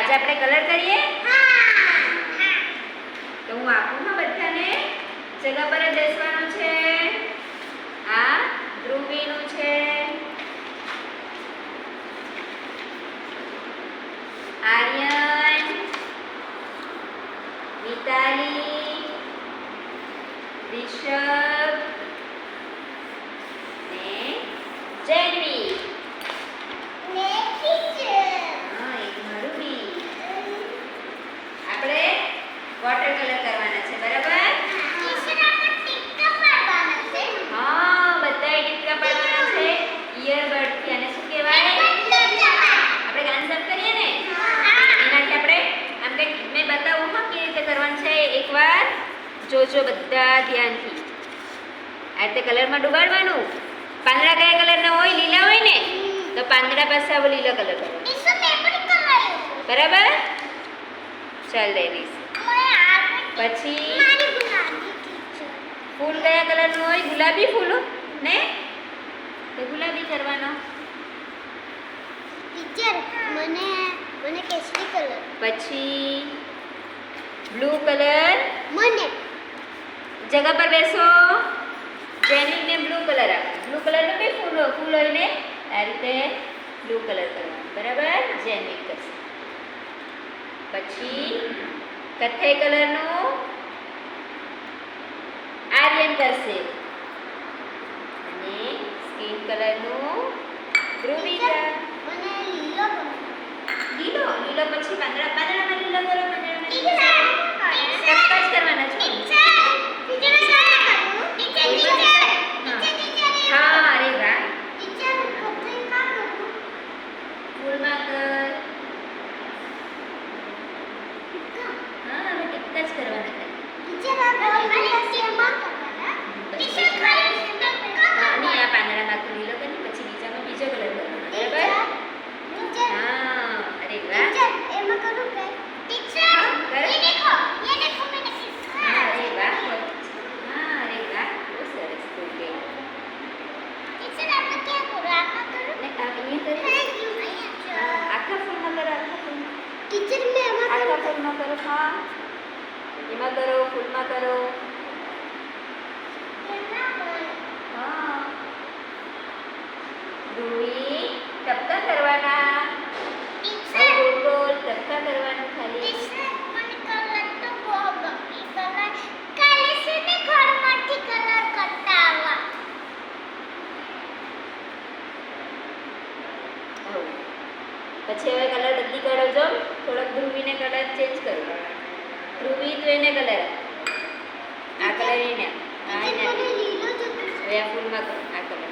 આજે આપણે કલર કરીએ? હા. તો હું આપું હા બધાને. જગા પર જ બેસવાનું છે. આ ધ્રુવીનું છે, આર્યન, મિતાલી, રિષભ ને જેનવી. આપણે વોટર કલર કરવાના છે, બરાબર? હા, બધાય ટીપકા પાડવાના છે ઇયરબડ થી. અને શું કહેવાય? આપણે ગાન સાફ કરીએ ને એનાથી આપણે આમ કંઈક મેં બતાવું હા કેવી રીતે કરવાનું છે. એકવાર જોજો બધા ધ્યાનથી. આ રીતે કલરમાં ડુબાડવાનું. પાંદડા કયા કલરના હોય? લીલા હોય ને, તો પાંદડા પાસે આવો લીલો કલર કરવાનો, બરાબર? ચાલ દઈશ. પછી ફૂલ કયા કલરનું હોય? ગુલાબી ફૂલ ને, તો ગુલાબી કરવાનો. મને કેસરી કલર. પછી બ્લુ કલર. મને જગા પર બેસો. જેનીને બ્લુ કલર આપ. બ્લુ કલરનું બી ફૂલ હોય ને, આ રીતે બ્લુ કલર કરવાનો, બરાબર? જેનવી કરશે. પછી કથ્થઈ કલરનું આર્યન કરશે. અને સ્કિન કલરનું ધ્રુવી. મને લીલો લીલો પછી પાંદડામાં લીલો કરો. ટપકા જ કરવાના છો. હા, અરે વાહ. ફૂલમાં કર. હા, હવે ટીપકા જ કરવાના છે. નહીં, આ પાંદડામાં તો લીલો કરી, પછી બીજામાં બીજો કલર કરવાનો, બરાબર? હા, અરે વાહ. હા, અરે વાહ. હા, અરે વાહ, બહુ સરસ થઈ ગઈ. ને આ અહીંયા કરી. આખા ફૂલમાં કરો. આખા ફૂલમાં કરો. હા, એમાં કરો, ફૂલમાં કરો. હા, ધ્રુવી ટપકા કરવાના. ગોળ ગોળ ટપકા કરવાનું ખાલી. પછી હવે કલર બદલી કાઢો. થોડોક ધ્રુવીને કલર ચેન્જ કરો. ધ્રુવી તો એને કલર, આ કલર એને, આ એને. હવે આ ફૂલમાં કરો આ કલર.